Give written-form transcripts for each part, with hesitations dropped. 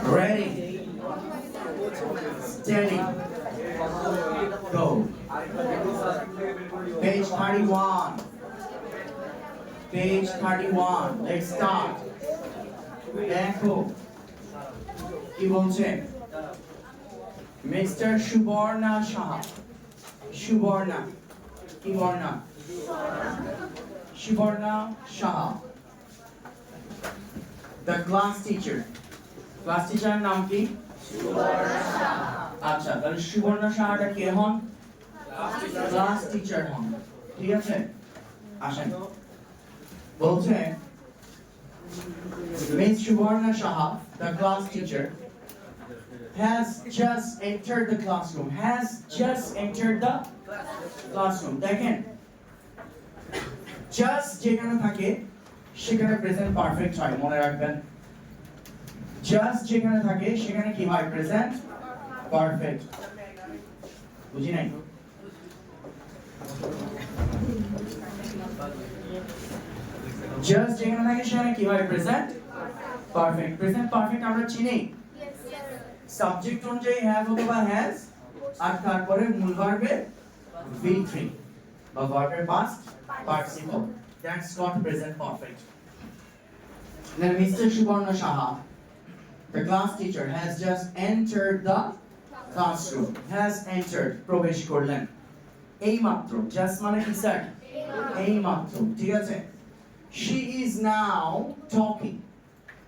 Ready, steady, go. Page 31. Page 31. Let's start. দেখো কি বলছে মিস্টার সুবর্ণা সাহা সুবর্ণা কি বর্ণা Suborna Saha the class teacher নাম কি সুবর্ণা সাহা আচ্ছা তাহলে সুবর্ণা সাহাটা কে হন ক্লাস টিচার হন ঠিক আছে আসেন বলছে Miss Subarna Saha, the class teacher, has just entered the classroom. Has just entered the classroom. দেখেন just যেখানে থাকে সেখানে প্রেজেন্ট পারফেক্ট হয় মনে রাখবেন just যেখানে থাকে সেখানে কি হয় প্রেজেন্ট পারফেক্ট বুঝি নাই just যেখানে থাকে সেখানে কি হয় প্রেজেন্ট পারফেক্ট আমরা চিনি সাবজেক্ট অনুযায়ী হ্যাভ অথবা হ্যাজ আর তারপরে মূল ভার্বে V3 বা ভার্বের past participle that's not present perfect then Mr. Subarna Saha the class teacher has just entered the classroom has entered প্রবেশ করলেন এই মাত্র just মানে কি স্যার এই মাত্র ঠিক আছে she is now talking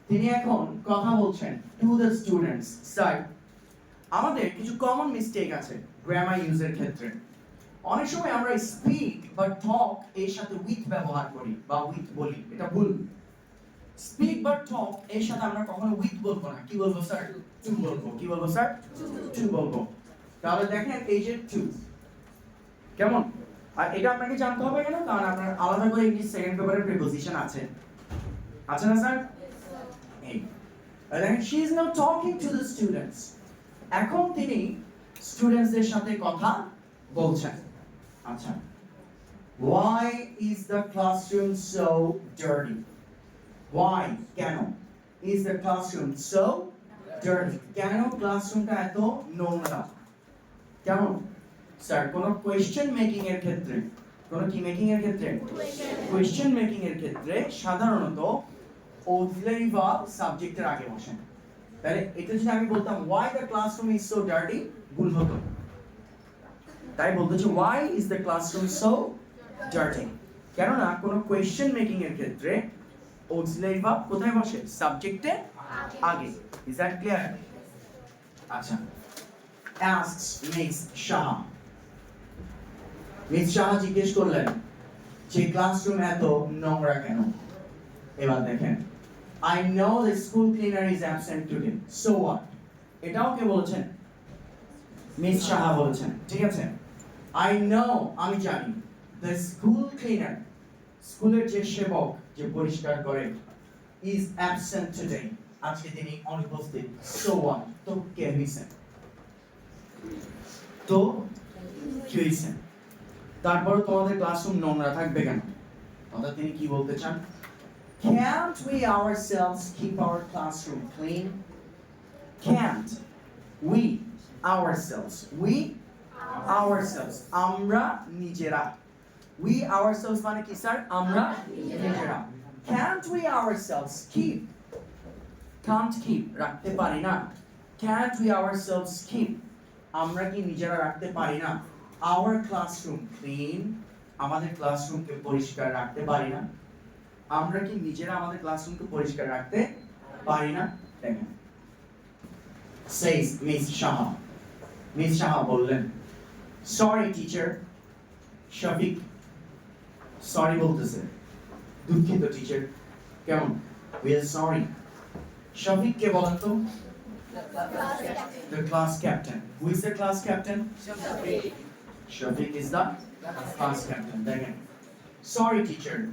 তিনি এখন কথা বলছেন to the students স্যার আমাদের কিছু কমন মিস্টেক আছে গ্রামার ইউজের ক্ষেত্রে অনেক সময় আমরা স্পিক বা টক এর সাথে উইথ ব্যবহার করি বা উইথ বলি এটা ভুল স্পিক বা টক এর সাথে আমরা কখনো উইথ বলবো না কি বলবো স্যার টু বলবো কি বলবো স্যার টু বলবো তাহলে দেখেন এই যে টু কেমন আর এটা আপনাকে জানতে হবে কেন কারণ আপনার আলাদা করে ইংলিশ সেকেন্ড পেপারের প্রিপোজিশন আছে আছে না স্যার এই দেখেন she is now talking to the students এখন তিনি স্টুডেন্টসদের সাথে কথা বলছেন আচ্ছা why is the classroom so dirty why কেন is the classroom so dirty কেন ক্লাসরুমটা এত নোংরা কেমন স্যার কোন কোয়েশ্চেন মেকিং এর ক্ষেত্রে কোন কি মেকিং এর ক্ষেত্রে কোয়েশ্চেন মেকিং এর ক্ষেত্রে সাধারণত অক্সিলারি ভার্ব সাবজেক্টের আগে বসে তাহলে এটা যদি আমি বলতাম why the classroom is so dirty ভুল হতো তাই বলতেছি why is the classroom so dirty কেন না কোন কোয়েশ্চেন মেকিং এর ক্ষেত্রে অক্সিলারি ভার্ব কোথায় বসে সাবজেক্টে আগে is that clear আচ্ছা asks Miss Saha miss Shah জিজ্ঞেস করলেন যে ক্লাসরুম এত নোংরা কেন এবার দেখেন I know the school cleaner is absent today so what এটাও কে বলেছেন মিস শাহ বলেছেন ঠিক আছে I know আমি জানি the school cleaner স্কুলের যে সেবক যে পরিষ্কার করে is absent today আজকে তিনি অনুপস্থিত so what তো কে হইছে তো কি হইছে তারপর তোমাদের ক্লাসরুম নোংরা থাকবে কেন অর্থাৎ তিনি কি বলতে চান can't we ourselves keep our classroom clean can't we ourselves আমরা নিজেরা we ourselves মানে কি স্যার আমরা নিজেরা can't we ourselves can't keep রাখতে পারি না can't we ourselves keep আমরা কি নিজেরা রাখতে পারি না our classroom clean আমাদের ক্লাসরুমকে পরিষ্কার রাখতে পারি না আমরা কি নিজেরা আমাদের ক্লাসরুমকে পরিষ্কার রাখতে পারি না দেখেন says Miss Saha বললেন sorry teacher শফিক সরি বলতেছে দুঃখিত টিচার কেমন we are sorry শফিক কে বলেন তো the class captain who is the class captain Shafiq is the class captain. Again. Sorry, teacher.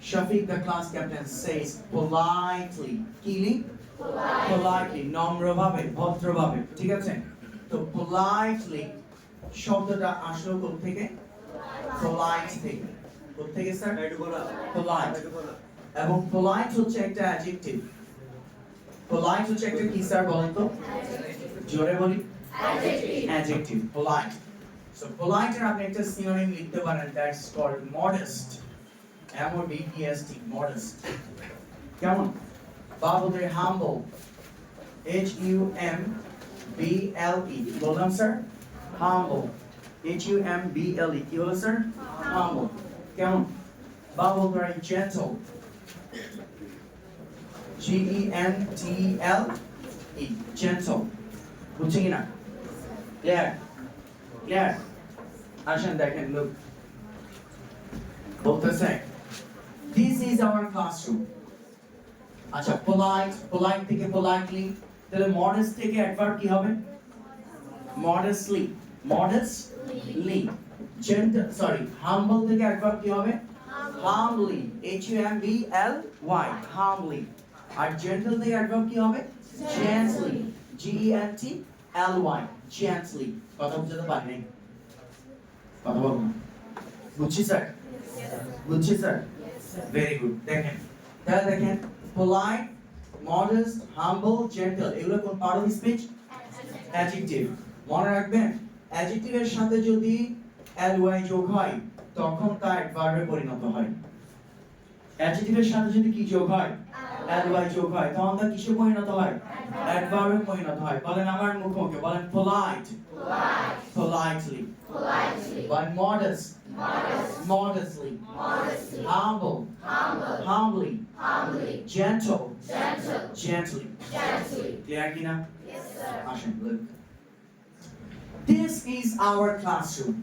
Shafiq, the class captain, says politely. Kili? Politely. Namra bhabe, bhadra bhabe. ঠিক আছে? তো politely শব্দটা আসলো কোথা থেকে? Polite থেকে. কোথা থেকে স্যার? Polite. এবং polite হচ্ছে একটা adjective. polite হচ্ছে একটা কি স্যার বলেন তো জোরে বলি adjective polite so polite এর আপনি একটা synonym লিখতে পারেন that's called modest M O D E S T modest কেমন বাবুদের humble H U M B L E বললাম sir humble H U M B L E কি হলো স্যার humble কেমন বাবুদের gentle G E N T L E gentle বুঝছেন কি না ক্লিয়ার আসেন দেখেন look বলতেছে this is our classroom আচ্ছা polite থেকে politely তাহলে modest থেকে adverb কি হবে modestly humble থেকে adverb কি হবে humbly H U M B L Y humbly আর gentle থেকে adverb কি হবে gently G E N T L Y gently কথা বুঝতে পারেন কথা বলুন বুঝছি স্যার ভেরি গুড দেখেন তাহলে দেখেন polite modest humble gentle এগুলো কোন পার্ট অফ স্পিচ অ্যাডজেক্টিভ মনে রাখবেন অ্যাডজেক্টিভের সাথে যদি ly যোগ হয় তখন তা অ্যাডভার্বে পরিণত হয় অ্যাডজেক্টিভের সাথে যদি কি যোগ হয় ly যোগ হয় তখন তা কিসে পরিণত হয় অ্যাডভার্বে পরিণত হয় বলেন আমার মুখে বলেন politely বলেন modestly humble humbly gently clear কিনা আসেন look this is our classroom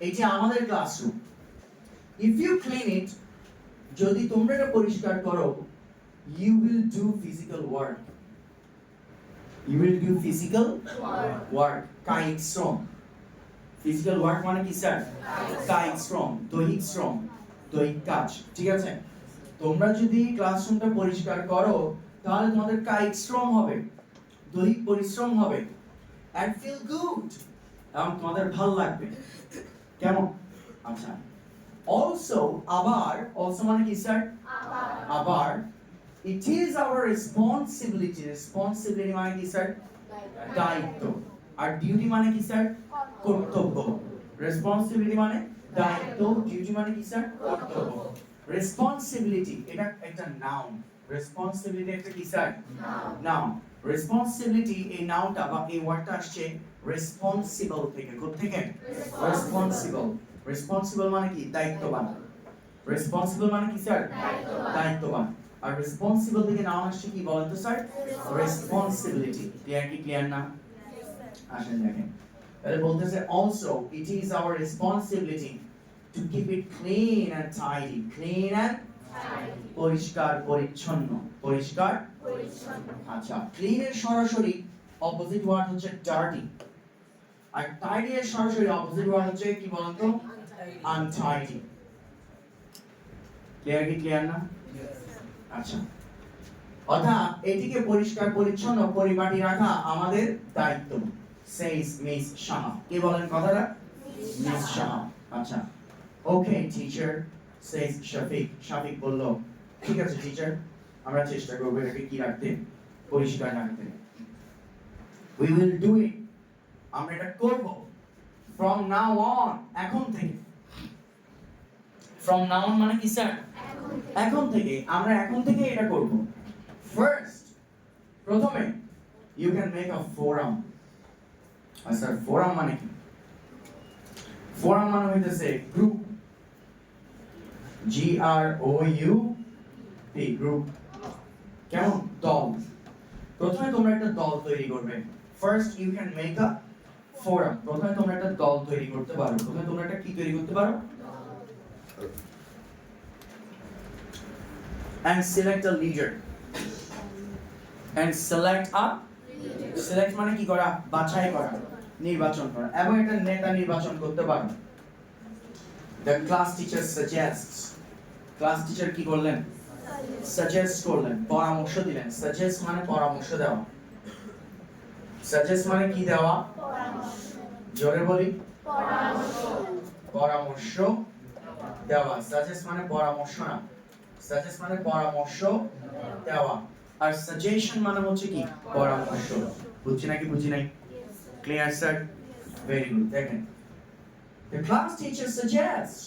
এটি আমাদের classroom if you clean it যদি তোমরা এটা পরিষ্কার করো you will do physical work work কায়িক শ্রম physical work মানে কি স্যার কায়িক শ্রম দৈহিক কাজ ঠিক আছে তোমরা যদি ক্লাসরুমটা পরিষ্কার করো তাহলে তোমাদের কায়িক শ্রম হবে দৈহিক পরিশ্রম হবে and feel good এবং তোমাদের ভালো লাগবে কেমন আচ্ছা also মানে কি স্যার আবার it is our responsibility মানে কি স্যার দায়িত্ব আর ডিউটি মানে কি স্যার কর্তব্য রেসপন্সিবিলিটি মানে দায়িত্ব ডিউটি মানে কি স্যার কর্তব্য রেসপন্সিবিলিটি এটা একটা নাউন রেসপন্সিবিলিটি একটা কি স্যার নাউন রেসপন্সিবিলিটি এই নাউনটা বা এই ওয়ার্ডটা আসছে রেসপন্সিবল থেকে কোথা থেকে রেসপন্সিবল মানে কি দায়িত্ববান রেসপন্সিবল মানে কি স্যার দায়িত্ববান আর রেসপন্সিবল থেকে নাউন আসছে কি বলেন তো স্যার রেসপন্সিবিলিটি ক্লিয়ার না আসেন দেখেন তাহলে বলতেছে also it is our responsibility to keep it clean and tidy পরিষ্কার পরিচ্ছন্ন আচ্ছা ক্লিন এর সরাসরি অপোজিট ওয়ার্ড হচ্ছে ডার্টি আর টাইডি এর সরাসরি অপোজিট ওয়ার্ড হচ্ছে কি বলেন তো আনটাইডি ক্লিয়ার না আচ্ছা অর্থাৎ এটিকে পরিষ্কার পরিচ্ছন্ন পরিপাটি রাখা আমাদের দায়িত্ব says Miss Shah কি বলেন কথাটা Miss Shah আচ্ছা okay teacher says Shafiq বলল ঠিক আছে টিচার আমরা চেষ্টা করব এটাকে কি রাখতে পরিষ্কার রাখতে we will do it আমরা এটা করব from now on এখন থেকে from now on মানে কি স্যার এখন থেকে আমরা এখন থেকে এটা করব first প্রথমে you can make a forum sir forum মানে কি forum মানে হইতেছে group G R O U P group কেমন দল প্রথমে তোমরা একটা দল তৈরি করবে first you can make a forum প্রথমে তোমরা একটা দল তৈরি করতে পারো প্রথমে তোমরা একটা কি তৈরি করতে পারো and select a leader select মানে কি করা বাছাই করা নির্বাচন করা এবং একটা নেতা নির্বাচন করতে পারো the class teacher suggests class teacher কি করলেন suggest করলেন পরামর্শ দিলেন suggest মানে পরামর্শ দেওয়া suggest মানে কি দেওয়া জোরে বলি পরামর্শ দেওয়া suggest মানে পরামর্শ না suggest মানে পরামর্শ দেওয়া আর সাজেশন মানে হচ্ছে কি পরামর্শ বুঝছি নাকি বুঝি নাই ক্লিয়ার স্যার ভেরি গুড দেখেন the class teacher suggests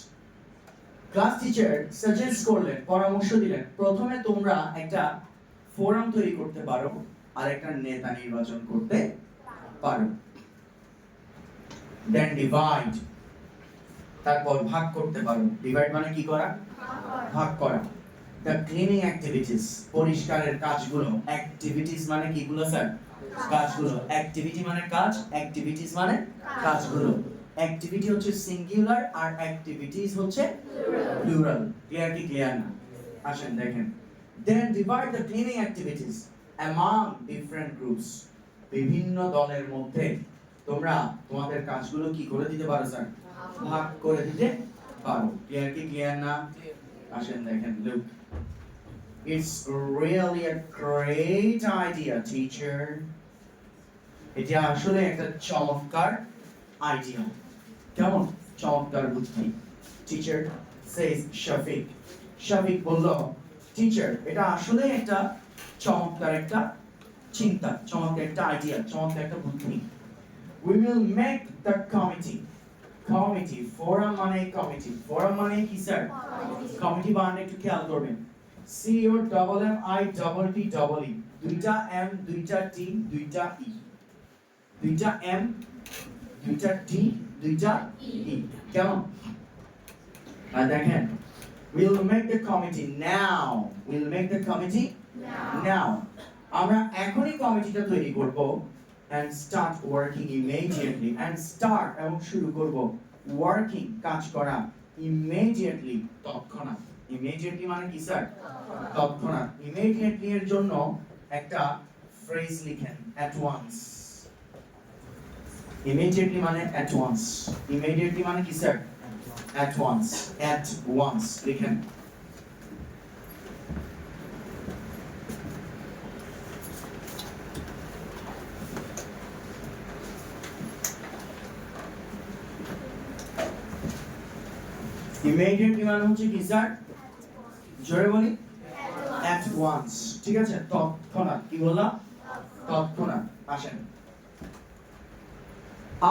class teacher suggest করলেন পরামর্শ দিলেন প্রথমে তোমরা একটা ফোরাম তৈরি করতে পারো আর একটা নেতা নির্বাচন করতে পারো দেন ডিভাইড তারপর ভাগ করতে পারো ডিভাইড মানে কি করা ভাগ করা দ্য ক্লিনিং অ্যাক্টিভিটিস পরিষ্কারের কাজগুলো অ্যাক্টিভিটিস মানে কিগুলো স্যার কাজগুলো অ্যাক্টিভিটি মানে কাজ অ্যাক্টিভিটিস মানে কাজগুলো অ্যাক্টিভিটি হচ্ছে সিঙ্গুলার আর অ্যাক্টিভিটিস হচ্ছে প্লুরাল ক্লিয়ার কি ক্লিয়ার না আসেন দেখেন then divide the cleaning activities among different groups বিভিন্ন দলের মধ্যে তোমরা তোমাদের কাজগুলো কি করে দিতে পারো স্যার ভাগ করে দিতে পারো ক্লিয়ার কি ক্লিয়ার না আসেন দেখেন look it's really a great idea teacher এটা আসলে একটা চমৎকার আইডিয়া কেমন চমৎকার বুদ্ধি টিচার সেজ শফিক বলল টিচার এটা আসলে একটা চমৎকার একটা চিন্তা চমৎকার একটা আইডিয়া চমৎকার একটা বুদ্ধি we will make the committee forum মানে কি স্যার কমিটি বানানো একটু খেয়াল করবেন C O M I T T E দুইটা M দুইটা T দুইটা E দুইটা M দুইটা T দুইটা E কেমন আর দেখেন we'll make the committee now আমরা এখনই কমিটিটা তৈরি করব and start working immediately and start এবং শুরু করব working কাজ করা immediately তৎক্ষণাৎ immediately মানে কি স্যার তৎক্ষণাৎ immediately এর জন্য একটা ফ্রেজ লিখেন at once immediately মানে at once immediately মানে কি স্যার at once লিখেন immediately মানে হচ্ছে কি স্যার জোরে বলি at once ঠিক আছে তৎক্ষণাৎ কি বললাম তৎক্ষণাৎ আসেন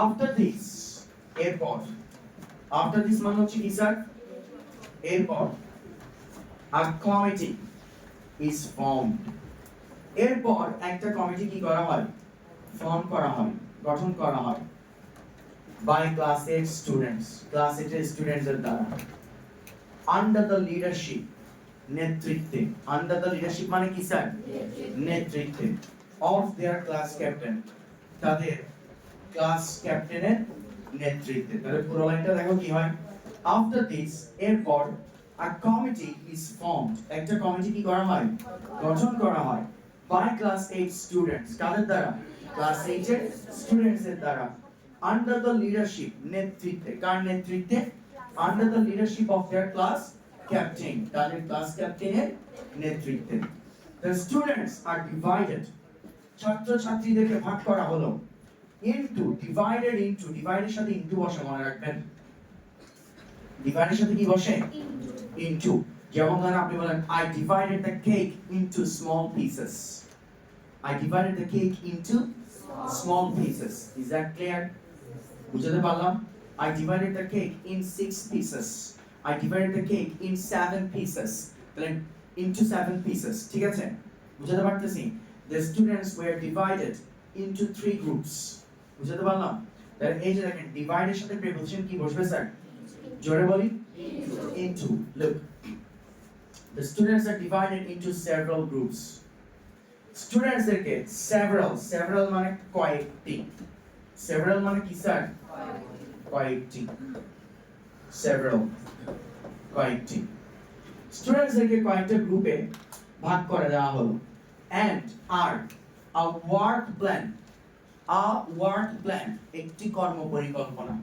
after this এরপর after this মানে হচ্ছে কি স্যার এরপর a committee is formed এরপর একটা কমিটি কি করা হয় ফর্ম করা হয় গঠন করা হয় by class 8 students এর দ্বারা under the leadership নেতৃত্বে under the leadership মানে কি স্যার নেতৃত্বে of their class captain তাদের ক্লাস ক্যাপ্টেনের নেতৃত্বে তাহলে পুরো লাইনটা দেখো কি হয় after this এরপর a committee is formed একটা কমিটি কি করা হয় গঠন করা হয় by class 8 students কাদের দ্বারা class 8 এর স্টুডেন্টস এর দ্বারা under the leadership নেতৃত্বে কার নেতৃত্বে under the leadership of their class captain তাদের ক্লাস ক্যাপ্টেনের নেতৃত্বে the students are divided ছাত্র ছাত্রীদেরকে ভাগ করা হলো divided এর সাথে into বসে মনে রাখবেন divide এর সাথে কি বসে into যেমন ধরেন আপনি বলেন I divided the cake into small pieces small pieces is that clear বুঝতে পারলাম I divided the cake in 6 pieces I divided the cake in 7 pieces তাহলে into 7 pieces ঠিক আছে বুঝতে পারতেছি the students were divided into 3 groups বুঝতে পারলাম তাহলে এই যে দেখেন divide এর সাথে প্রিপোজিশন কি বসবে স্যার জোরে বলি into look the students are divided into several groups students দেরকে several মানে কয়েকটি several মানে কি স্যার কয়েকটি several কয়েকটি স্টুডেন্টস দেরকে কয়েকটা গ্রুপে ভাগ করে দেওয়া হলো and are a work plan একটি কর্ম পরিকল্পনা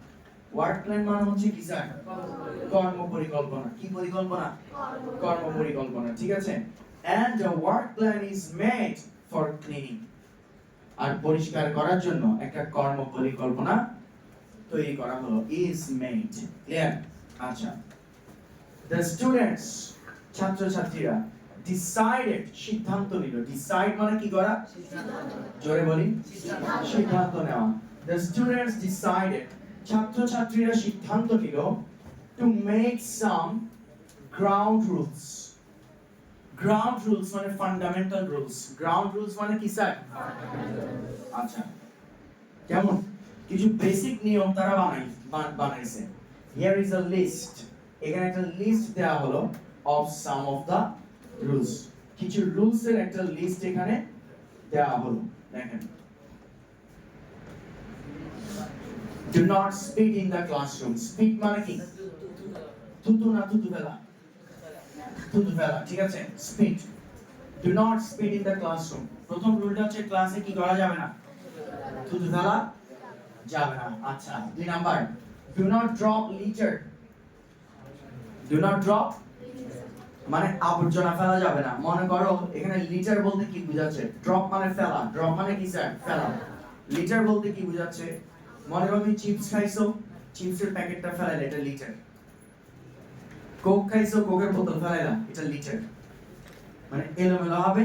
ওয়ার্ক প্ল্যান মানে হচ্ছে কি স্যার কর্ম পরিকল্পনা কি পরিকল্পনা কর্ম পরিকল্পনা ঠিক আছে and a work plan is made for cleaning আর পরিষ্কার করার জন্য একটা কর্ম পরিকল্পনা তৈরি করা হলো is made clear আচ্ছা the students ছাত্র ছাত্রীরা ডিসাইডেড সিদ্ধান্ত নিল, ডিসাইড মানে কি করা, জোরে বলি, সিদ্ধান্ত নেওয়া। দ্য স্টুডেন্টস ডিসাইডেড, ছাত্রছাত্রীরা সিদ্ধান্ত নিল to make some ground rules. Ground rules মানে ফান্ডামেন্টাল রুলস। গ্রাউন্ড রুলস মানে কি স্যার? আচ্ছা, কেমন কিছু বেসিক নিয়ম তারা বানাইছে। হিয়ার ইজ আ লিস্ট, এখানে একটা লিস্ট দেওয়া হলো of some of the rules, কিছু রুলস এর একটা লিস্ট এখানে দেওয়া হলো। দেখেন, do not spit in the classroom। spit মানে কি? থুতু না থুতু ফেলা, থুতু ফেলা, ঠিক আছে? spit, do not spit in the classroom। প্রথম রুলটা হচ্ছে ক্লাসে কি করা যাবে না, থুতু ফেলা যাবে না। আচ্ছা, 2 number, do not drop litter। do not drop মানে আবর্জনা ফেলা যাবে না। মনে করো এখানে লিটার বলতে কি বোঝাচ্ছে? ড্রপ মানে ফেলা, ড্রপ মানে কি স্যার? ফেলা। লিটার বলতে কি বোঝাচ্ছে? মনে করো তুমি চিপস খাইছো, চিপসের প্যাকেটটা ফেলাইলে, এটা লিটার। কোক খাইছো, কোকের বোতল ফেলাইলা, এটা লিটার। মানে এলোমেলো হবে,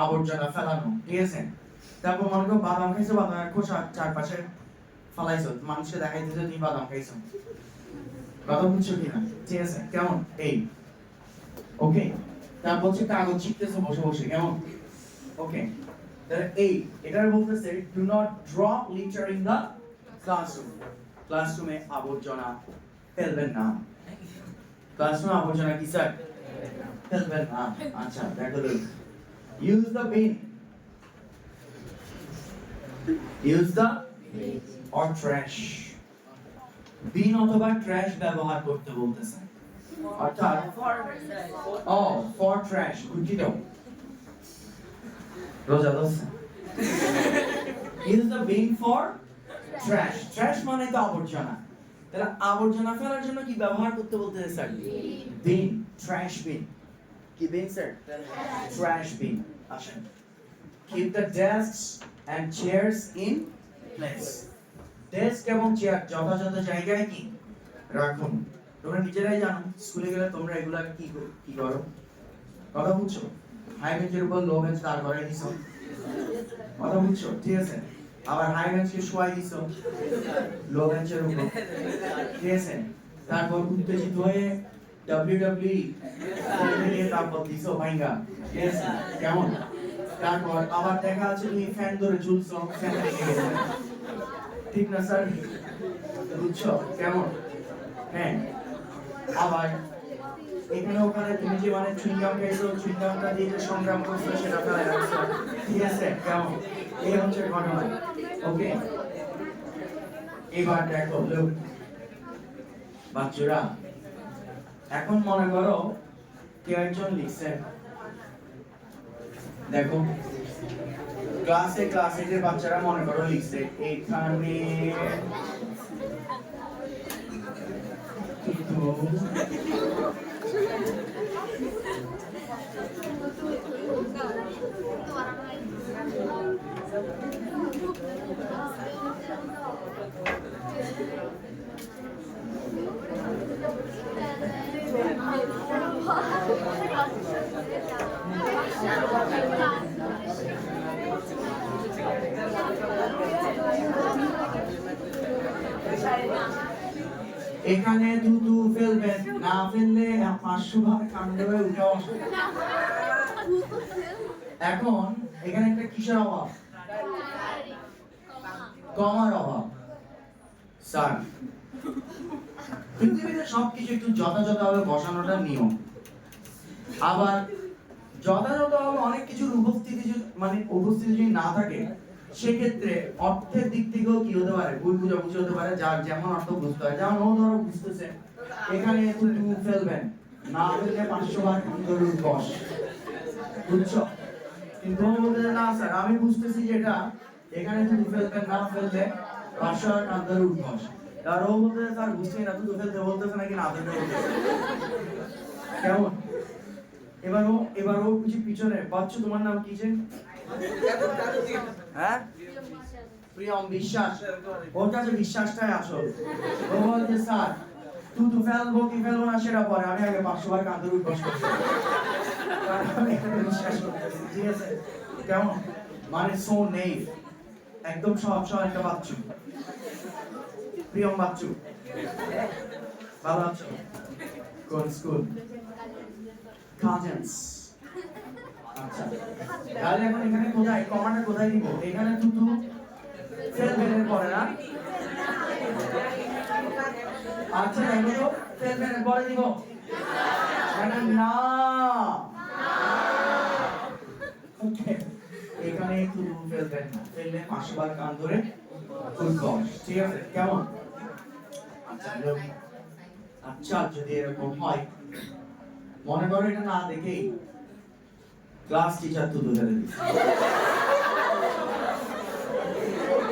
আবর্জনা ফেলানো, ঠিক আছে? তারপর মনে করো বাদাম খাইছো, বাদামের খোসা চারপাশে ফেলাইছো, মানুষকে দেখাই দিছো তুমি বাদাম খাইছো। কথা বুঝছো কিনা? ঠিক আছে, কেমন? এই ওকে। তারপর হচ্ছে কাগজ চিপতেছো বসে বসে, কেমন? ওকে, তাহলে এই এটার বলতেছে do not drop litter in the classroom. ক্লাসরুমে আবর্জনা ফেলবেন না। ক্লাসরুমে আবর্জনা কি স্যার? ফেলবেন না। আচ্ছা, দেখো, use the bin, use the or trash. Bin অথবা ট্র্যাশ ব্যবহার করতে বলতেছে, অর্থাৎ ফর ট্র্যাশ। দুঃখিত, রোজা দোষ। Use the bin for trash. Trash মানে তো আবর্জনা, তাহলে আবর্জনা ফেলার জন্য কি ব্যবহার করতে বলতেছে স্যার? বিন, ট্র্যাশ বিন। কি বিন স্যার? Trash bin. আসেন, keep the desks and chairs in place. Desk এবং চেয়ার যথাযথ জায়গায় কি রাখুন। তোমরা নিজেরাই জানো, স্কুলে গেলে তোমরা এগুলা কি করো? কথা বুঝছো? হাই বেঞ্চের উপর লো বেঞ্চ দাঁড় করাই দিছো, কথা বুঝছো? ঠিক আছে, আবার হাই বেঞ্চকে শোয়াই দিছো লো বেঞ্চের উপর, ঠিক আছে? তারপর উত্তেজিত হয়ে WWE তারপর দিছো ভাইঙ্গা, ঠিক আছে? কেমন? তারপর আবার দেখা আছে তুমি ফ্যান ধরে ঝুলছো, ফ্যান লেগে গেছে, ঠিক না স্যার? বুঝছো কেমন? হ্যাঁ, আবার এখানে ওখানে তুমি যে মানে চুইংগাম খাইছো, চুইংগামটা দিয়ে যে সংগ্রাম করছো সেটা ফেলে রাখছো, ঠিক আছে? কেমন? এই হচ্ছে ঘটনা। ওকে, এবার দেখো লোক বাচ্চারা, এখন মনে করো কেউ একজন লিখছে, দেখো ক্লাস 8 এর বাচ্চারা মনে করো লিখছে এখানে এখানে থুতু ফেলবেন, না ফেললে 500 ভাগ কাণ্ড হয়ে উঠাও। এখন এখানে একটা কিসের অভাব? কমার অভাব। স্যার, পৃথিবীতে সবকিছু একটু যথাযথভাবে বসানোটা নিয়ম। আবার যথাযথভাবে অনেক কিছুর উপস্থিতি যদি না থাকে, সেক্ষেত্রে অর্থের দিক থেকেও কি হতে পারে? ভুল বুঝাবুঝি হতে পারে, যার যেমন অর্থ বুঝতে হয়। যেমন ও ধরো বুঝতেছে এখানে থুতু ফেলবেন, না ফেললে 500 বার কান্দরুর বস, বুঝছো? কিন্তু ও বলতে না স্যার আমি বুঝতেছি যেটা এখানে থুতু ফেলবেন, না ফেললে 500 বার কান্দরুর বস। আর ও বলতে স্যার বুঝতেই না, থুতু ফেলতে বলতেছে নাকি না ফেলতে বলতেছে, কেমন? এবার ও কিছু পিছনে বাচ্চা, তোমার নাম কি যে? হ্যাঁ, প্রিয়ম বিশ্বাস। ওর কাছে বিশ্বাসটাই আসল। ও বলছে স্যার থুতু ফেলবো কি ফেলবো না সেটা পরে, আমি আগে 500 বার কান্দরুর বস করছি। আমি এখানে বিশ্বাস করতেছি, ঠিক আছে? কেমন মানে সো নেই, একদম সব একটা বাচ্চু, প্রিয়ম বাচ্চু, ভালো আছো? কোন স্কুল? কাজেন্স। আচ্ছা, তাহলে এখন এখানে কোথায় কমান্ডার কোথায় দিব? এখানে তুতু ফেলবেনের পরে না? আচ্ছা দেখো তো, ফেলবেনের পরে দিব না? ওকে, এখানে তুতু ফেলবেন না, ফেললে 5 বার কান ধরে উদ্ঘোষ, ঠিক আছে? কেমন? আচ্ছা আচ্ছা, যদি এরকম হয়, মনে করো এটা না দেখেই ক্লাস টিচার তো ধরে দিচ্ছে,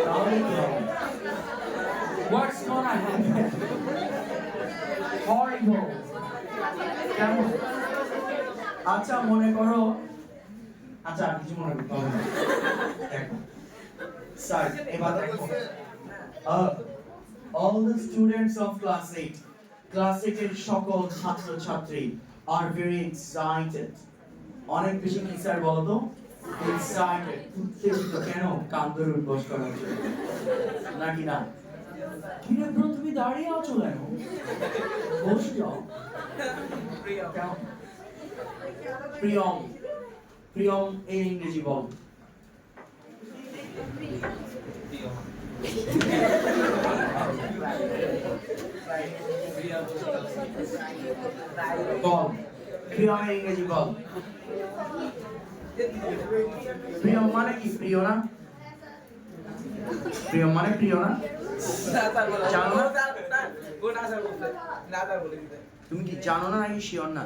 তাহলে কি হবে? What's gonna happen? Horrible. কেমন? আচ্ছা মনে করো, আচ্ছা আর কিছু মনে করতে হবে না, দেখো স্যার এবার দেখো, all the students of class 8, class 8 এর সকল ছাত্র ছাত্রী are very excited. অনেক বেশি কি স্যার বলো তো? এক্সাইটেড, উত্তেজিত। কেন? কান ধরে উদ্ঘোষ করার জন্য, নাকি না? কি রে ব্রো, তুমি দাঁড়িয়ে আছো কেন? বসে যাও। কেমন? প্রিয়ম, প্রিয়ম এর ইংরেজি বল। বল, প্রিয়ম এর ইংরেজি বল। প্রিয়ম মানে কি? প্রিয় না? প্রিয়ম মানে প্রিয় না? জানো না? তুমি কি জানো না নাকি শিওর না?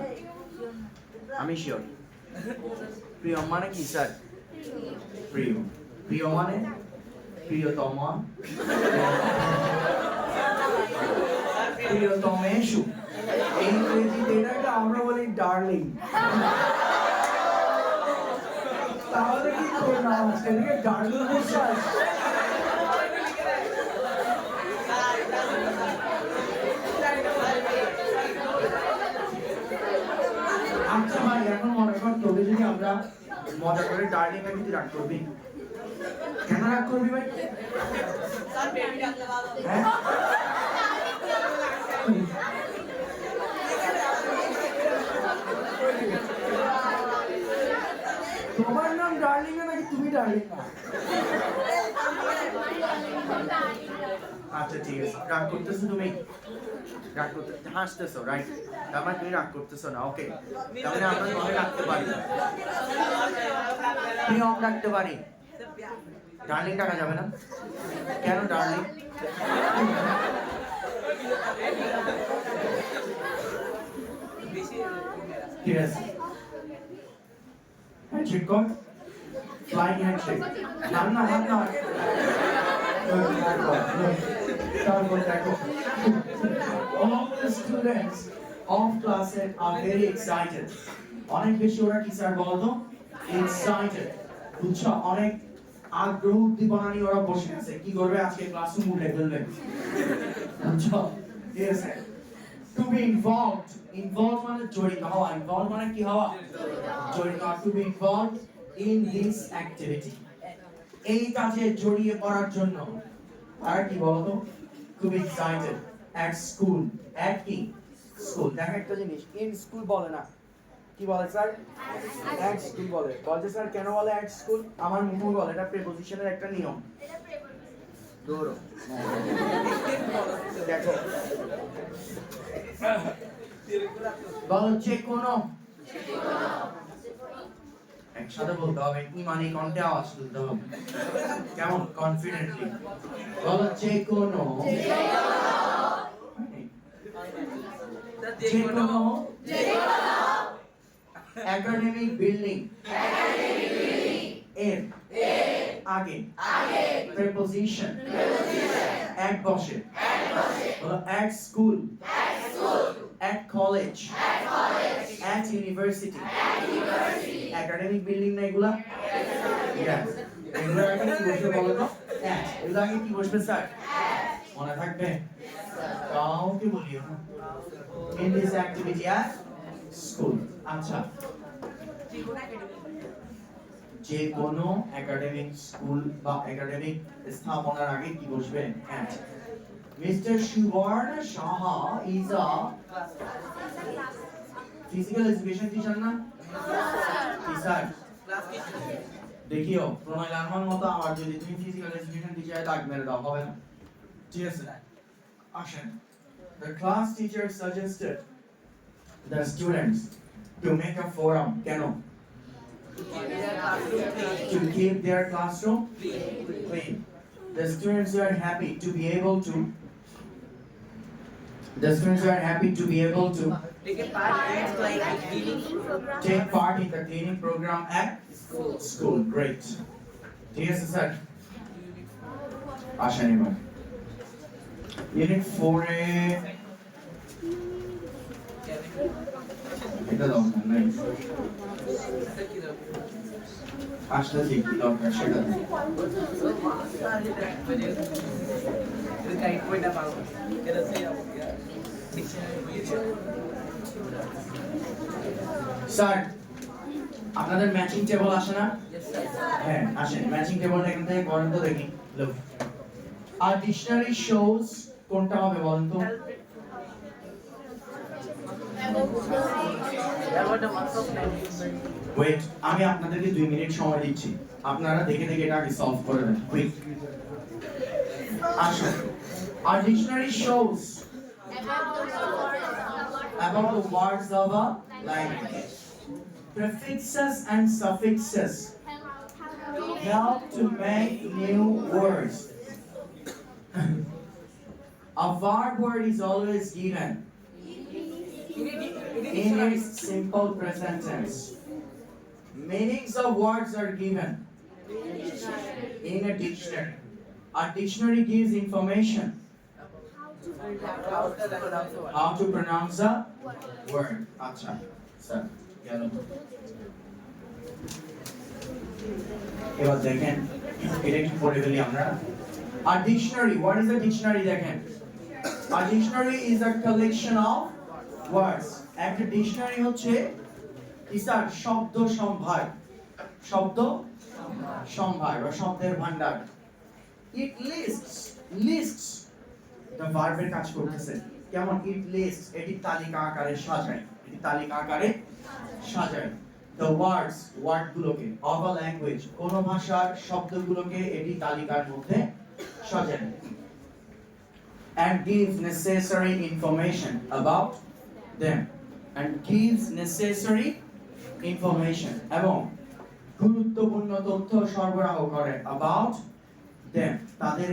আমি শিওর। প্রিয়ম মানে কি স্যার? প্রিয়। প্রিয় মানে প্রিয়তমা, প্রিয়তমেষু। ইংরেজিতে এটাকে আমরা বলি ডার্লিং। তাহলে কি করলাম? সেদিকে ডার্লিং বিশ্বাস। আচ্ছা ভাই, এখন মনে কর তোকে যদি আমরা মজা করে ডার্লিং এর ভিতরে রাগ করবি, কেন রাগ করবি ভাই? হ্যাঁ, তোমার নাম ডার্লিং নাকি তুমি ডার্লিং না? আচ্ছা ঠিক আছে, রাগ করতেছো তুমি? রাগ করতে হাসতেছো, রাইট? তার মানে তুমি রাগ করতেছো না, ওকে। তাহলে আমরা তোমাকে রাখতে পারি, প্রিয়ম রাখতে পারি, ডার্লিং রাখা যাবে না? কেন ডার্লিং? ঠিক আছে, হ্যান্ডশেক কর, ফ্লাইং হ্যান্ডশেক। না না হাত না, তারপর দেখো, all the students of class 8 are very excited. অনেক বেশি ওরা কি স্যার বলতো? এক্সাইটেড। বুঝছো? অনেক আগ্রহ উদ্দীপনা নিয়ে ওরা বসে আছে, কি করবে আজকে ক্লাসরুম উঠে ফেলবে। বুঝছো? yes, to be involved, involved মানে জড়িত হওয়া, involved মানে কি হওয়া? জড়িত। to be involved in this activity, এই কাজে জড়িয়ে পড়ার জন্য আর কি বলতো? খুব এক্সাইটেড। at school, at কি? স্কুল। দেখো একটা জিনিস, in school বলে না, কি বলে স্যার? at school বলে। বলছে স্যার কেন বলে at school? আমার মুখ বলে এটা প্রিপোজিশনের একটা নিয়ম। ধরো দেখো, বলো যে কোনো, একসাথে বলতে হবে, ইমানি কণ্ঠে আওয়াজ তুলতে হবে, কেমন? কনফিডেন্টলি বলো, যে কোনো, যে কোনো একাডেমিক বিল্ডিং এর আগে প্রিপোজিশন এক বসে। বলো at school, at college, at university, academic building না এগুলা? yes, এগুলা আগে কি বসবে বলো তো? at, এগুলা আগে কি বসবে স্যার? মনে থাকবে? কাউকে বলিও in this activity at school। আচ্ছা যে কোনো একাডেমিক স্কুল বা একাডেমিক স্থাপনার আগে কি বসবে at Mr. Suvarna Saha is a physical education teacher না স্যার দেখিও প্রণয় লালমান মতো আমার যদি তুমি ফিজিক্যাল এডুকেশন টিচারে দাগ মেরে দাও হবে না ঠিক আছে আসেন the class teacher suggested the students to make a forum কেন to keep their classroom clean the students were happy to be able to take part in the cleaning program at school great ঠিক আছে sir আসেন এবার unit 4 এ এটা দাও না নাই আসলে কি দরকার সেটা স্যার আপনাদের ম্যাচিং টেবল আসে না হ্যাঁ আসেন ম্যাচিং টেবলটা এখান থেকে করেন তো দেখি লুক আর ডিকশনারি শোস কোনটা হবে বলেন তো ওয়েট আমি আপনাদেরকে 2 মিনিট সময় দিচ্ছি আপনারা দেখে দেখে এটা আগে সলভ করে দেন কুইক আসুন আর dictionary shows about the words of a language prefixes and suffixes help to make new words a verb word is always given in its simple present tense. Meanings of words are given in a dictionary. A dictionary gives information how to pronounce a word. Acha, sir. Yellow. এবার দেখেন এটা একটু পড়ে ফেলি আমরা a dictionary what is a dictionary দেখেন a dictionary is a collection of words একটা dictionary হচ্ছে ইসার শব্দ সম্ভার বা শব্দের ভান্ডার it lists the verb এর কাজ করতেছে কেমন it lists এটি তালিকা আকারে সাজায় the words গুলোকে of a language কোন ভাষার শব্দগুলোকে এটি তালিকার মধ্যে সাজায় and gives necessary information about them এবং গুরুত্বপূর্ণ তথ্য সরবরাহ করে about them তাদের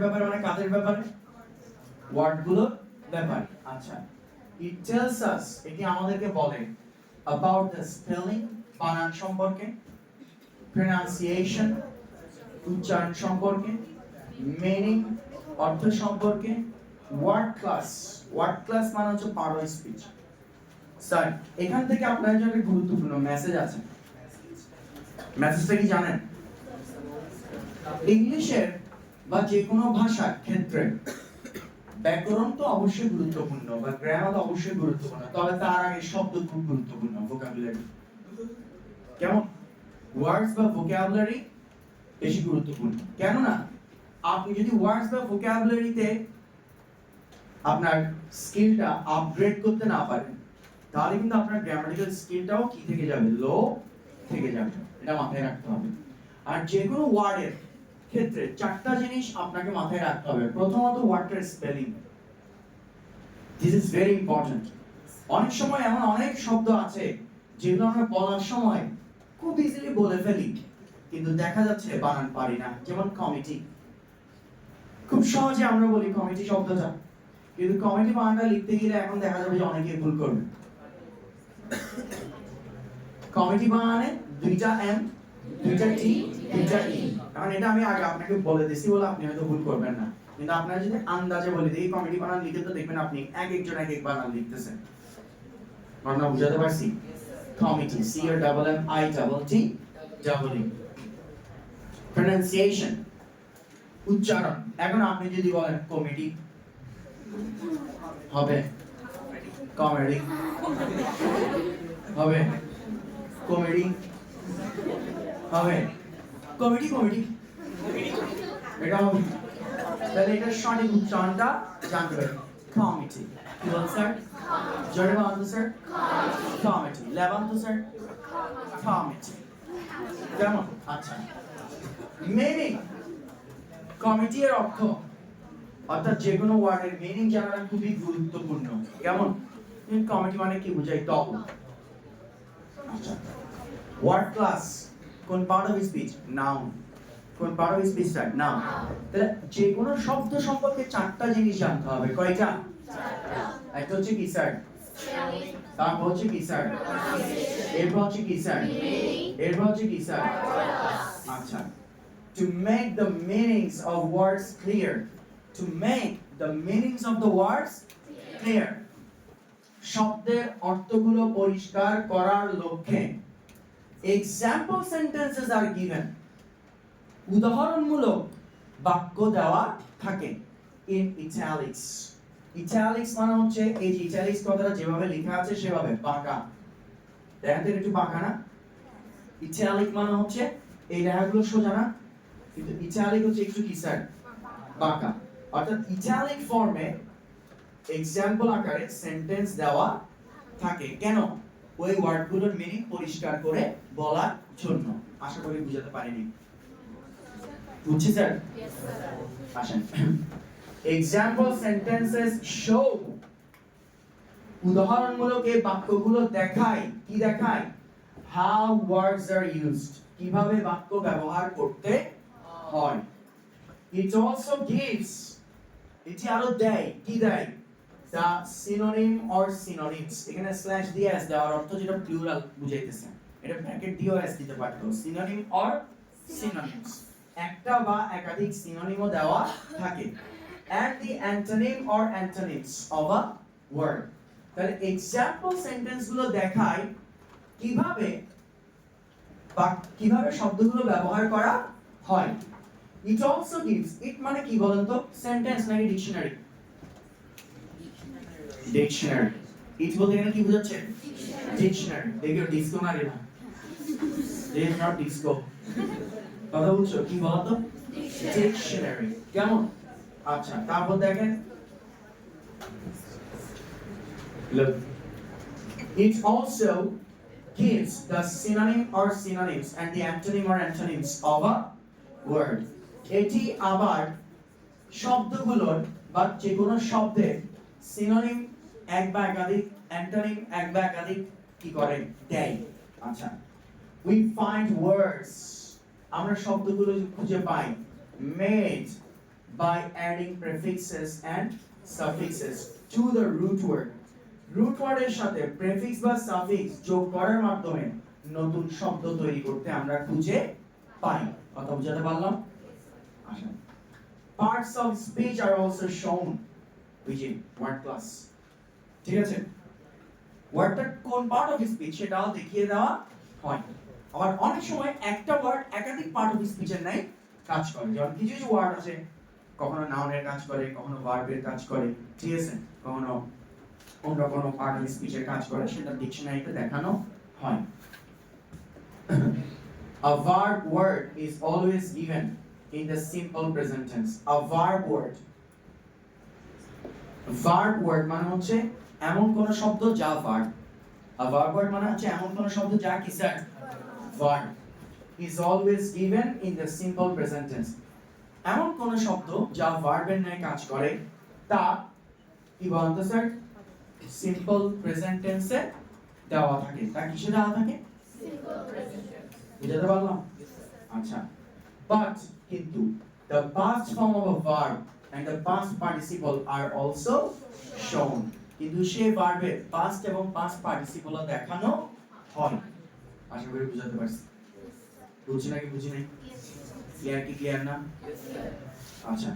ব্যাপারে মানে কাদের ব্যাপারে ওয়ার্ড গুলোর ব্যাপারে আচ্ছা it tells us এটি আমাদেরকে বলে about the spelling বানান সম্পর্কে pronunciation উচ্চারণ সম্পর্কে meaning অর্থ সম্পর্কে word class মানে হচ্ছে পারো স্পিচ স্যার এখান থেকে আপনাদের জন্য গুরুত্বপূর্ণ মেসেজ আছে মেসেজটা কি জানেন ইংলিশের বা যে কোনো ভাষার ক্ষেত্রে ব্যাকরণ তো অবশ্যই গুরুত্বপূর্ণ বা গ্রামার তো অবশ্যই গুরুত্বপূর্ণ তবে তার আগে শব্দ খুব গুরুত্বপূর্ণ ভোকাবুলারি কেমন ওয়ার্ডস বা ভোকাবুলারি বেশি গুরুত্বপূর্ণ কেন না আপনি যদি ওয়ার্ডস বা ভোকাবুলারিতে আপনার স্কিলটা আপগ্রেড করতে না পারেন তাহলে কিন্তু আপনার গ্রামাটিক্যাল স্কিলটাও কি থেকে যাবে লো থেকে যাবে এটা মাথায় রাখতে হবে আর যে কোনো ওয়ার্ডের ক্ষেত্রে চারটা জিনিস আপনাকে মাথায় রাখতে হবে প্রথমত ওয়ার্ডের spelling this is very important অনেক সময় এমন অনেক শব্দ আছে যেগুলো আমরা বলার সময় খুব ইজিলি বলে ফেলি কিন্তু দেখা যাচ্ছে বানান পারি না যেমন কমিটি খুব সহজে আমরা বলি কমিটি শব্দটা কিন্তু কমিটি বানানটা লিখতে গেলে এখন দেখা যাবে যে অনেকে ভুল করবে কমিটি বানানে দুইটা এম দুইটা টি দুইটা ই কারণ এটা আমি আগে আপনাকে বলে দিছি বলে আপনি হয়তো ভুল করবেন না কিন্তু আপনারা যদি আন্দাজে বলে দিই কমিটি বানান লিখে তো দেখবেন আপনি এক একজন এক এক বানান লিখতেছেন আমরা বুঝাতে পারছি কমিটি সি আর double M I double T double E pronunciation উচ্চারণ এখন আপনি যদি বলেন কমিটি হবে কমেডি হবে কমেডি হবে, কমেডি কমেডি এটা হবে। তাহলে এটার সঠিক উচ্চারণটা জানতে হবে, কমেডি। কি বল স্যার? জোরে বলুন তো স্যার। কমেডি। লেবান তো স্যার। কমেডি। কেমন? আচ্ছা, মিনিং কমিটি এর অর্থ, অর্থাৎ যে কোনো ওয়ার্ডের মিনিং জানাটা খুবই গুরুত্বপূর্ণ। কেমন? কমিটি মানে কি বোঝায়? দল। আচ্ছা, ওয়ার্ড ক্লাস কোন পার্ট অফ স্পিচ? নাউন। কোন পার্ট অফ স্পিচ? নাউন। তাহলে যে কোনো শব্দ সম্পর্কে চারটা জিনিস জানতে হবে। কয়টা? চারটা। একটা হচ্ছে কি স্যার? তারপর হচ্ছে কি স্যার? এরপর হচ্ছে কি স্যার? এরপর হচ্ছে কি স্যার? আচ্ছা, to make the meanings of words clear, to make the meanings of the words clear, শব্দের অর্থগুলো পরিষ্কার করার লক্ষ্যে example sentences are given, উদাহরণমূলক বাক্য দেওয়া থাকে in italics. italics মানে হচ্ছে এই যে italics কথাটা যেভাবে লেখা আছে সেভাবে বাঁকা। দেখেন একটু বাঁকা না? italic মানে হচ্ছে এই রেখাগুলো সোজা না, কিন্তু ইটালিক হচ্ছে একটু কি স্যার? বাঁকা। অর্থাৎ ইটালিক ফর্মে এক্সাম্পল আকারে সেন্টেন্স দেওয়া থাকে। কেন? ওই ওয়ার্ডগুলোর মিনিং পরিষ্কার করে বলার জন্য। আশা করি বুঝাতে পারিনি। বুঝছি স্যার? Yes sir. আসেন, এক্সাম্পল সেন্টেন্সেস শো, উদাহরণমূলক এই বাক্যগুলো দেখায়, কি দেখায়? হাউ ওয়ার্ডস আর ইউজড, কিভাবে বাক্য ব্যবহার করতে হয়। It also gives, এটি আরো দেয়, কি দেয়? The synonym or synonyms, এখানে স্ল্যাশ দিয়ে s দেওয়ার অর্থ যেটা প্লুরাল বুঝাইতেছে, এটা ব্র্যাকেট দিয়েও s দিতে পারতো, synonym or synonyms, একটা বা একাধিক সিনোনিমও দেওয়া থাকে, and the antonym or antonyms of a word। তাহলে এক্সাম্পল সেন্টেন্স গুলো দেখায় কিভাবে বা কিভাবে শব্দগুলো ব্যবহার করা হয়। It also gives, it মানে কি বলেন তো? সেন্টেন্স নাকি ডিকশনারি? ডিকশনারি। it বলতে এখানে কি বোঝাচ্ছে? ডিকশনারি। দেখো ডিকশনারি না, this not disco, কথা বুঝছো? কি বলতো? ডিকশনারি। কেমন? আচ্ছা, তারপর দেখেন, look, it also gives the synonym or synonyms and the antonym or antonyms of a word। এটি আবার শব্দগুলোর বা যে কোনো শব্দের সিনোনিম এক বা একাধিক, অ্যান্টোনিম এক বা একাধিক কি করে? দেয়। আচ্ছা, we find words, আমরা শব্দগুলো খুঁজে পাই made by adding prefixes and suffixes to the root word। root word এর সাথে prefix বা suffix যোগ করার মাধ্যমে নতুন শব্দ তৈরি করতে আমরা খুঁজে পাই। কথা বুঝাতে পারলাম? আচ্ছা, parts of speech are also shown within word class। ঠিক আছে, ওয়ার্ডটা কোন পার্ট অফ স্পিচ সেটাও দেখিয়ে দেওয়া হয়। আবার অনেক সময় একটা ওয়ার্ড একাধিক পার্ট অফ স্পিচের নাই কাজ করে। যেমন কিছু কিছু ওয়ার্ড আছে কখনো নাউনের কাজ করে, কখনো ভার্বের কাজ করে, ঠিক আছে, কখনো অন্য কোনো পার্ট অফ স্পিচের কাজ করে, সেটা ডিকশনারিতে দেখানো হয়। A verb word is always given in the simple present tense। A verb word, verb word মানে হচ্ছে এমন কোন শব্দ যা ভার্ব। A verb word মানে হচ্ছে এমন কোন শব্দ যা কি sir? verb is always given in the simple present tense। এমন কোন শব্দ যা ভার্বের ন্যায় কাজ করে তা কি বলেন তো স্যার? সিম্পল প্রেজেন্ট টেন্সে দেওয়া থাকে। তা কিসে দেওয়া থাকে? Simple present tense. বুঝাতে পারলাম? আচ্ছা, but কিন্তু the past form of a verb and the past participle are also shown। কিন্তু সেই ভার্বের past এবং past participle দেখানো হয়। আশা করি বুঝাতে পারছি। বুঝছি নাকি বুঝি নাই? ক্লিয়ার কি ক্লিয়ার না? আচ্ছা,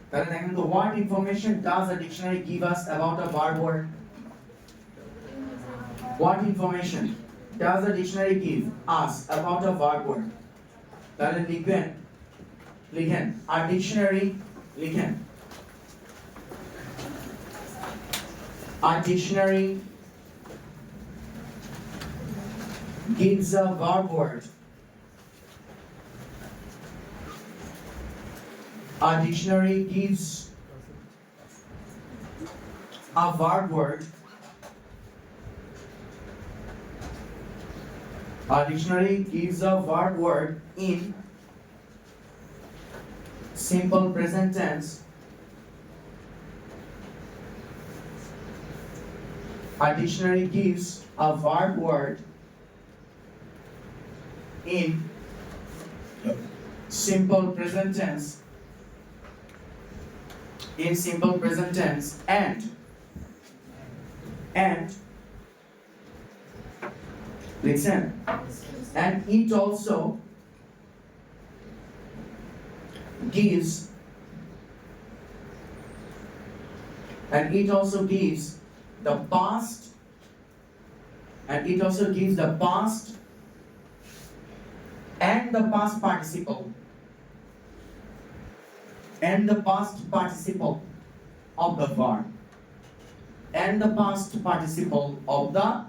তাহলে দেখেন তো, what information does a dictionary give us about a verb word? What information does a dictionary give us about a verb word? তাহলে লিখেন a dictionary, লিখেন a dictionary gives a verb word. A dictionary gives a verb word. A dictionary gives a verb word in simple present tense. A dictionary gives a verb word in simple present tense. In simple present tense and listen, and it also gives the past, and it also gives the past and the past participle of the verb, and the past participle of the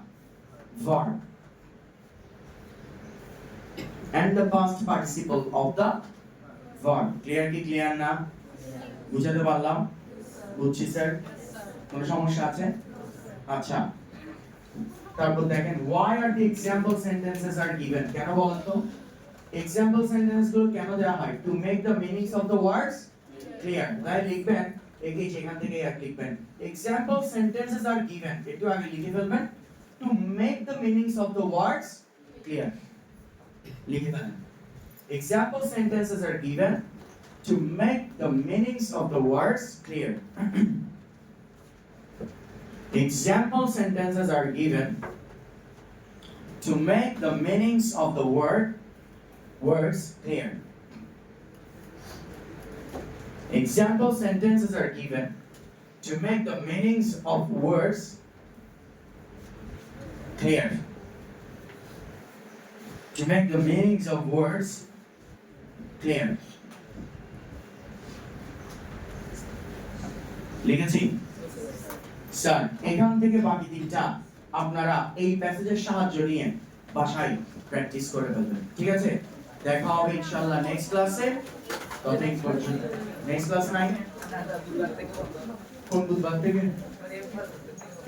verb, and the past participle of the verb. Clear কি clear না? বুঝাতে পারলাম? বুঝছি sir? কোনো সমস্যা আছে? আচ্ছা, তারপর দেখেন why are the example sentences are given? কেন বলেন তো? example sentence গুলো কেন দেওয়া হয়? to make the meanings of the words clear. তাই লিখবেন, এই যেখান থেকে এক লিখবেন, example sentences are given, একটু আগে লিখে ফেলবেন, to make the meanings of the words clear. লিখে ফেলেন, example sentences are given to make the meanings of the words clear. Example sentences are given to make the meanings of the words clear. Example sentences are given to make the meanings of words clear. To make the meanings of words clear. লিখেছি sir, এখান থেকে বাকি দিকটা আপনারা এই প্যাসেজের সাহায্য নিয়ে বাসায় প্র্যাকটিস করে ফেলবেন, ঠিক আছে? দেখা হবে ইনশাআল্লাহ নেক্সট ক্লাসে। ততদিন পর্যন্ত নেক্সট ক্লাস নাই, কোন বুধবার থেকে?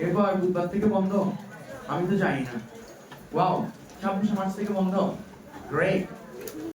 এবার বুধবার থেকে বন্ধ? আমি তো জানি না। ওয়াও, 26 মার্চ থেকে বন্ধ। গ্রেট।